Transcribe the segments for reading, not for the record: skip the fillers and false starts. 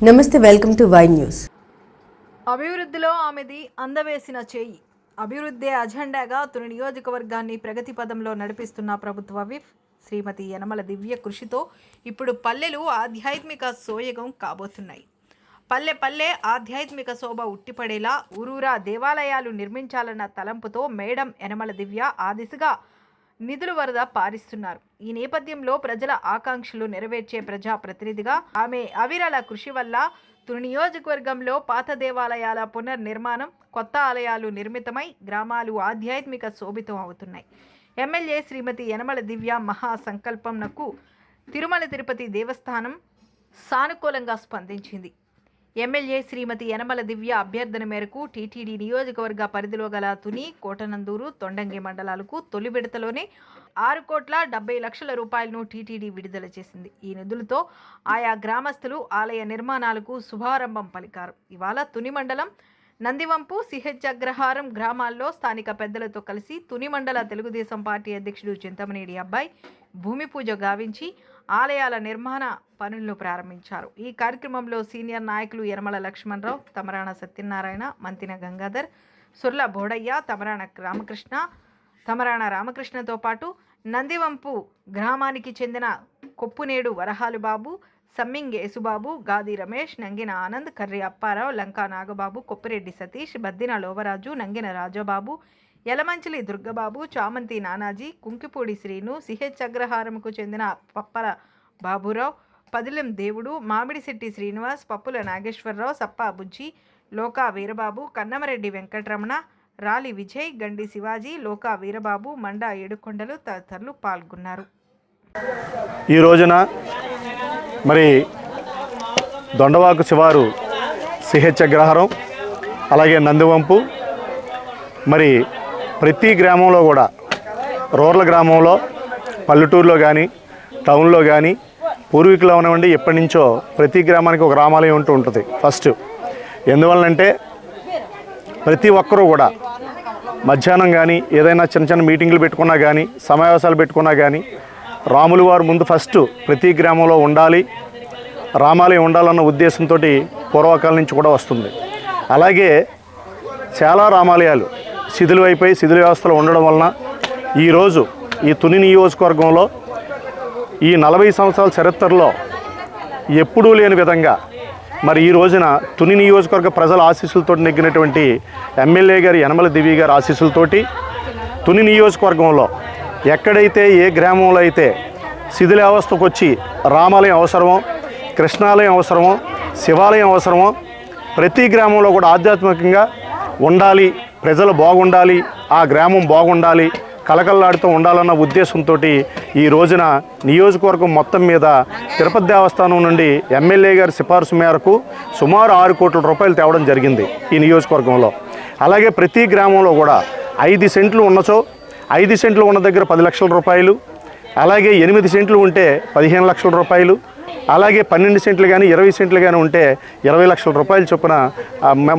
నమస్తే, welcome to Y news. అభివృద్ధిలో ఆమెది అందవేసిన చేయి. అభివృద్ధి అజెండాగా తుని నియోజకవర్గాన్ని ప్రగతి పదంలో నడిపిస్తున్న ప్రభుత్వ విప్ శ్రీమతి యనమల దివ్య కృషితో ఇప్పుడు పల్లెలు ఆధ్యాత్మిక సోయగం కాబోతున్నాయి. పల్లె పల్లె ఆధ్యాత్మిక శోభ ఉట్టిపడేలా ఊరూరా దేవాలయాలు నిర్మించాలన్న తలంపుతో మేడం యనమల దివ్య ఆ దిశగా నిధుల వరద పారిస్తున్నారు. ఈ నేపథ్యంలో ప్రజల ఆకాంక్షలు నెరవేర్చే ప్రజాప్రతినిధిగా ఆమె అవిరళ కృషి వల్ల తుని నియోజకవర్గంలో పాత దేవాలయాల పునర్నిర్మాణం, కొత్త ఆలయాలు నిర్మితమై గ్రామాలు ఆధ్యాత్మిక శోభితం అవుతున్నాయి. ఎమ్మెల్యే శ్రీమతి యనమల దివ్య మహాసంకల్పంనకు తిరుమల తిరుపతి దేవస్థానం సానుకూలంగా స్పందించింది. ఎమ్మెల్యే శ్రీమతి యనమల దివ్య అభ్యర్థన మేరకు టీటీడీ నియోజకవర్గ పరిధిలో గల తుని, కోటనందూరు, తొండంగి మండలాలకు తొలి విడతలోనే 6,70,00,000 రూపాయలను టీటీడీ విడుదల చేసింది. ఈ నిధులతో ఆయా గ్రామస్తులు ఆలయ నిర్మాణాలకు శుభారంభం పలికారు. ఇవాళ తుని మండలం నందివంపు, సిహెచ్ అగ్రహారం గ్రామాల్లో స్థానిక పెద్దలతో కలిసి తుని మండల తెలుగుదేశం పార్టీ అధ్యక్షుడు చింతమనేని అబ్బాయి భూమి పూజ గావించి ఆలయాల నిర్మాణ పనులను ప్రారంభించారు. ఈ కార్యక్రమంలో సీనియర్ నాయకులు యనమల లక్ష్మణరావు, తమరాణ సత్యనారాయణ, మంతిన గంగాధర్, సుర్ల బోడయ్య, తమరాణ రామకృష్ణతో పాటు నందివంపు గ్రామానికి చెందిన కొప్పునేడు వరహాలు బాబు, సమ్మింగ్ యేసుబాబు, గాది రమేష్, నంగిన ఆనంద్, కర్రి అప్పారావు, లంకా నాగబాబు, కొప్పిరెడ్డి సతీష్, బద్దిన లోవరాజు, నంగిన రాజబాబు, యలమంచిలి దుర్గబాబు, చామంతి నానాజీ, కుంకిపూడి శ్రీను, సిహెచ్ అగ్రహారంకు చెందిన పప్పల బాబురావు, పదిలెం దేవుడు, మామిడిశెట్టి శ్రీనివాస్, పప్పుల నాగేశ్వరరావు, సప్పా బుజ్జి, లోకా వీరబాబు, కన్నమరెడ్డి వెంకటరమణ, రాలి విజయ్, గండి శివాజీ, లోకా వీరబాబు, మండా ఏడుకొండలు తదితరులు పాల్గొన్నారు. ఈ రోజున మరి దొండవాకు శివారు సిహెచ్ అగ్రహారం, అలాగే నందివంపు, మరి ప్రతి గ్రామంలో కూడా రూరల్ గ్రామంలో, పల్లెటూరులో కానీ టౌన్లో కానీ పూర్వీకులు అవనివ్వండి, ఎప్పటి నుంచో ప్రతి గ్రామానికి ఒక రామాలయం ఉంటూ ఉంటుంది. ఫస్ట్ ఎందువల్లంటే ప్రతి ఒక్కరూ కూడా మధ్యాహ్నం కానీ ఏదైనా చిన్న చిన్న మీటింగ్లు పెట్టుకున్నా కానీ, సమావేశాలు పెట్టుకున్నా కానీ రాములు వారు ముందు ఫస్ట్ ప్రతి గ్రామంలో ఉండాలి, రామాలయం ఉండాలన్న ఉద్దేశంతో పూర్వకాలం నుంచి కూడా వస్తుంది. అలాగే చాలా రామాలయాలు శిథిలమైపోయి శిథిల వ్యవస్థలో ఉండడం వలన ఈరోజు ఈ తుని నియోజకవర్గంలో ఈ 40 సంవత్సరాల చరిత్రలో ఎప్పుడూ లేని విధంగా మరి ఈ రోజున తుని నియోజకవర్గ ప్రజల ఆశీస్సులతో నెగ్గినటువంటి ఎమ్మెల్యే గారి యనమల దివ్య గారి ఆశీస్సులతోటి తుని నియోజకవర్గంలో ఎక్కడైతే ఏ గ్రామంలో అయితే శిథిల వ్యవస్థకు వచ్చి రామాలయం అవసరమో, కృష్ణాలయం అవసరమో, శివాలయం అవసరమో, ప్రతి గ్రామంలో కూడా ఆధ్యాత్మికంగా ఉండాలి, ప్రజలు బాగుండాలి, ఆ గ్రామం బాగుండాలి, కలకల్లాడుతూ ఉండాలన్న ఉద్దేశంతో ఈ రోజున నియోజకవర్గం మొత్తం మీద తిరుపతి దేవస్థానం నుండి ఎమ్మెల్యే గారి సిఫార్సు మేరకు సుమారు 6 కోట్ల రూపాయలు తేవడం జరిగింది ఈ నియోజకవర్గంలో. అలాగే ప్రతి గ్రామంలో కూడా 5 సెంట్లు ఉన్నచో 5 సెంట్లు ఉన్న దగ్గర 10 లక్షల రూపాయలు, అలాగే 8 సెంట్లు ఉంటే 15 లక్షల రూపాయలు, అలాగే 12 సెంట్లు కానీ 20 సెంట్లు కానీ ఉంటే 20 లక్షల రూపాయలు చొప్పున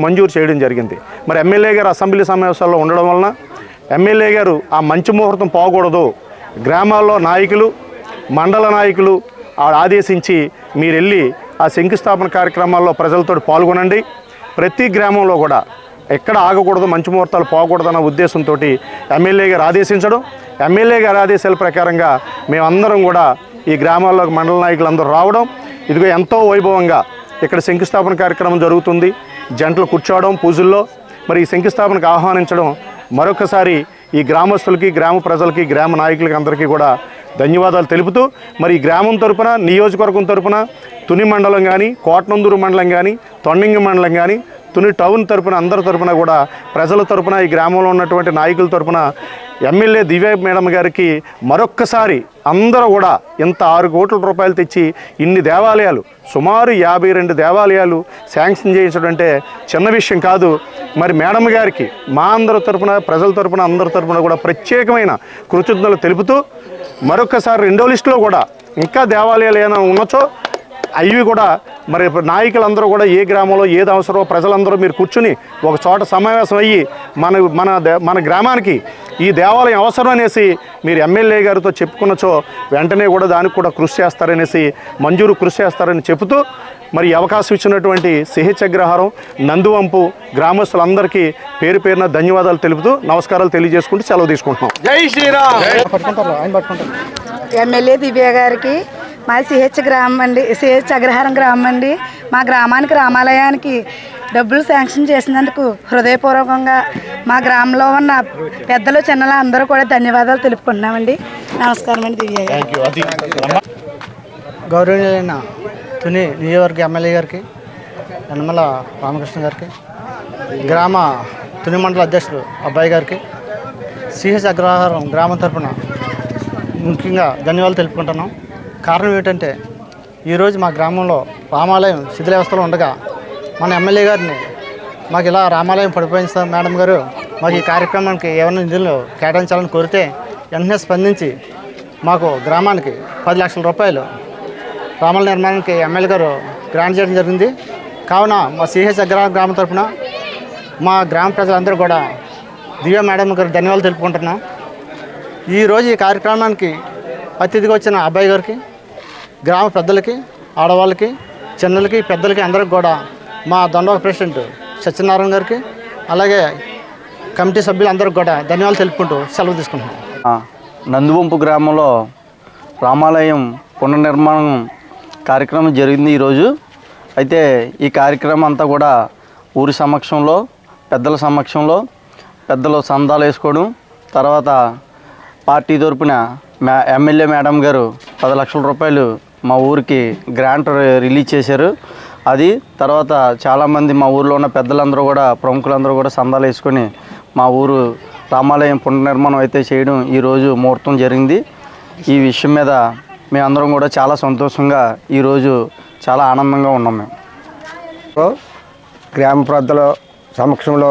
మంజూరు చేయడం జరిగింది. మరి ఎమ్మెల్యే గారు అసెంబ్లీ సమావేశాల్లో ఉండడం వలన ఎమ్మెల్యే గారు ఆ మంచి ముహూర్తం పోకూడదు, గ్రామాల్లో నాయకులు, మండల నాయకులు ఆదేశించి మీరు వెళ్ళి ఆ శంకుస్థాపన కార్యక్రమాల్లో ప్రజలతో పాల్గొనండి, ప్రతి గ్రామంలో కూడా ఎక్కడ ఆగకూడదు, మంచి ముహూర్తాలు పోకూడదన్న ఉద్దేశంతో ఎమ్మెల్యే గారు ఆదేశించడం, ఎమ్మెల్యే గారి ఆదేశాల ప్రకారంగా మేమందరం కూడా ఈ గ్రామాల్లో మండల నాయకులు అందరూ రావడం, ఇదిగో ఎంతో వైభవంగా ఇక్కడ శంకుస్థాపన కార్యక్రమం జరుగుతుంది. జంటలు కూర్చోవడం పూజల్లో, మరి ఈ శంకుస్థాపనకు ఆహ్వానించడం మరొకసారి ఈ గ్రామస్తులకి, గ్రామ ప్రజలకి, గ్రామ నాయకులకి అందరికీ కూడా ధన్యవాదాలు తెలుపుతూ మరి ఈ గ్రామం తరపున, నియోజకవర్గం తరపున తుని మండలం కానీ, కోటనందూరు మండలం కానీ, తొండంగి మండలం కానీ, తుని టౌన్ తరపున అందరి తరపున కూడా ప్రజల తరపున, ఈ గ్రామంలో ఉన్నటువంటి నాయకుల తరపున ఎమ్మెల్యే దివ్య మేడం గారికి మరొక్కసారి అందరూ కూడా ఇంత 6 కోట్ల రూపాయలు తెచ్చి ఇన్ని దేవాలయాలు, సుమారు 52 దేవాలయాలు శాంక్షన్ చేయించడం అంటే చిన్న విషయం కాదు. మరి మేడం గారికి మా అందరి తరపున, ప్రజల తరపున, అందరి తరపున కూడా ప్రత్యేకమైన కృతజ్ఞతలు తెలుపుతూ మరొకసారి రెండో లిస్టులో కూడా ఇంకా దేవాలయాలు ఏమైనా ఉన్నచో అవి కూడా మరి నాయకులందరూ కూడా ఏ గ్రామంలో ఏది అవసరమో ప్రజలందరూ మీరు కూర్చుని ఒక చోట సమావేశం అయ్యి మన గ్రామానికి ఈ దేవాలయం అవసరం అనేసి మీరు ఎమ్మెల్యే గారితో చెప్పుకున్నచో వెంటనే కూడా దానికి కూడా కృషి చేస్తారనేసి, మంజూరు కృషి చేస్తారని చెబుతూ మరి ఈ అవకాశం ఇచ్చినటువంటి సిహెచ్ అగ్రహారం నందివంపు గ్రామస్తులందరికీ పేరు పేరున ధన్యవాదాలు తెలుపుతూ నమస్కారాలు తెలియజేసుకుంటూ సెలవు తీసుకుంటున్నాం. జై శ్రీరామ్. ఎమ్మెల్యే దివ్య గారికి మా సిహెచ్ గ్రామం అండి, సిహెచ్ అగ్రహారం గ్రామం అండి. మా గ్రామానికి రామాలయానికి డబ్బులు శాంక్షన్ చేసినందుకు హృదయపూర్వకంగా మా గ్రామంలో ఉన్న పెద్దలు చిన్నలు అందరూ కూడా ధన్యవాదాలు తెలుపుకుంటున్నామండి. నమస్కారం అండి దివ్య గారు. గౌరవనీయులైన తుని నియోజకవర్గ ఎమ్మెల్యే గారికి, యనమల రామకృష్ణ గారికి, గ్రామ తుని మండల అధ్యక్షుడు అబ్బాయి గారికి, సిహెచ్ అగ్రహారం గ్రామం తరఫున ముఖ్యంగా ధన్యవాదాలు తెలుపుకుంటున్నాం. కారణం ఏమిటంటే ఈరోజు మా గ్రామంలో రామాలయం శిథిలావస్థలో ఉండగా మన ఎమ్మెల్యే గారిని మాకు ఇలా రామాలయం పడిపోయింది మేడం గారు, మాకు ఈ కార్యక్రమానికి ఏమైనా నిధులు కేటాయించాలని కోరితే వెంటనే స్పందించి మాకు గ్రామానికి 10 లక్షల రూపాయలు రామాలయ నిర్మాణానికి ఎమ్మెల్యే గారు గ్రాంట్ చేయడం జరిగింది. కావున మా సిహెచ్ అగ్రహారం గ్రామం తరఫున మా గ్రామ ప్రజలందరూ కూడా దివ్య మేడం గారు ధన్యవాదాలు తెలుపుకుంటున్నాం. ఈరోజు ఈ కార్యక్రమానికి అతిథిగా వచ్చిన అబ్బాయి గారికి, గ్రామ పెద్దలకి, ఆడవాళ్ళకి, చిన్నలకి, పెద్దలకి అందరికి కూడా మా దొండవ ప్రెసిడెంట్ సత్యనారాయణ గారికి, అలాగే కమిటీ సభ్యులందరికీ కూడా ధన్యవాదాలు తెలుపుకుంటూ సెలవు తీసుకుంటున్నాం. నందివంపు గ్రామంలో రామాలయం పునర్నిర్మాణం కార్యక్రమం జరిగింది ఈరోజు. అయితే ఈ కార్యక్రమం అంతా కూడా ఊరి సమక్షంలో, పెద్దల సమక్షంలో, పెద్దలు సందాలు వేసుకోవడం, తర్వాత పార్టీ తరపున ఎమ్మెల్యే మేడం గారు 10 లక్షల రూపాయలు మా ఊరికి గ్రాంట్ రిలీజ్ చేశారు. అది తర్వాత చాలామంది మా ఊరిలో ఉన్న పెద్దలందరూ కూడా, ప్రముఖులందరూ కూడా సందాలు వేసుకొని మా ఊరు రామాలయం పునర్నిర్మాణం అయితే చేయడం ఈరోజు ముహూర్తం జరిగింది. ఈ విషయం మీద మేమందరం కూడా చాలా సంతోషంగా ఈరోజు చాలా ఆనందంగా ఉన్నాం. మేము గ్రామ పెద్దల సమక్షంలో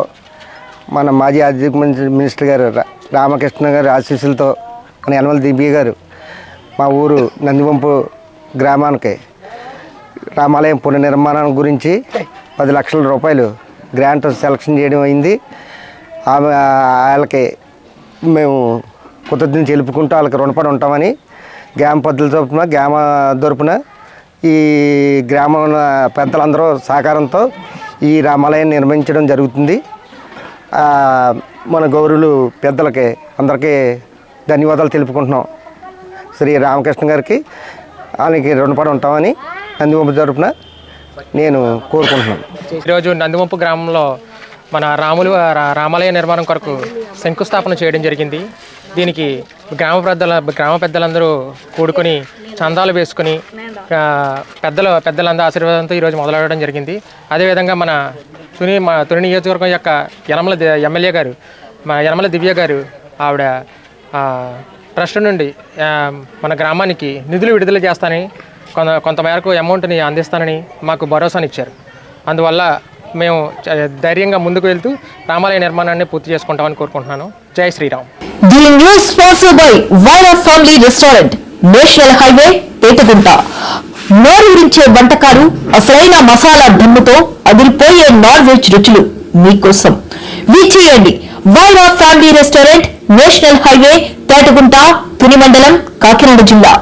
మన మాజీ ఆర్థిక మినిస్టర్ గారు రామకృష్ణ గారి ఆశీస్సులతో మన యనమల దివ్య గారు మా ఊరు నందివంపు గ్రామానికి రామాలయం పునర్నిర్మాణం గురించి 10 లక్షల రూపాయలు గ్రాంట్ సెలక్షన్ చేయడం అయింది. వాళ్ళకి మేము కృతజ్ఞతలు తెలుపుకుంటూ వాళ్ళకి రుణపడి ఉంటామని గ్రామ పెద్దల తరపున, గ్రామ తరపున ఈ గ్రామం పెద్దలందరూ సహకారంతో ఈ రామాలయాన్ని నిర్మించడం జరుగుతుంది. మన గౌరవులు పెద్దలకి అందరికీ ధన్యవాదాలు తెలుపుకుంటున్నాం. శ్రీ రామకృష్ణ గారికి ఆయనకి రుణపడి ఉంటామని నందివంపు తరపున నేను కోరుకుంటున్నాను. ఈరోజు నందివంపు గ్రామంలో మన రామాలయ నిర్మాణం కొరకు శంకుస్థాపన చేయడం జరిగింది. దీనికి గ్రామ పెద్దలందరూ కూడుకొని చందాలు వేసుకొని పెద్దలందరూ ఆశీర్వాదంతో ఈరోజు మొదలవడం జరిగింది. అదేవిధంగా మన తుని నియోజకవర్గం యొక్క ఎమ్మెల్యే గారు, మా యనమల దివ్య గారు, ఆవిడ ట్రస్ట్ నుండి మన గ్రామానికి నిధులు విడుదల చేస్తానని, కొంతమేరకు అమౌంట్ని అందిస్తానని మాకు భరోసానిచ్చారు. అందువల్ల మేము ధైర్యంగా ముందుకు వెళ్తూ రామాలయ నిర్మాణాన్ని పూర్తి చేసుకుంటామని కోరుకుంటున్నాను. జై Shri Ram. The news sponsored by Vaira Family Restaurant, national highway, Etugunta. నోరూరించే వంటకాలు, అసలైన మసాలా ధమ్ముతో అదిరిపోయే నాన్ వెజ్ రుచులు మీకోసం. విచ్చేయండి Vaira family restaurant, national highway, Tetagunta, Tuni మండలం, కాకినాడ జిల్లా.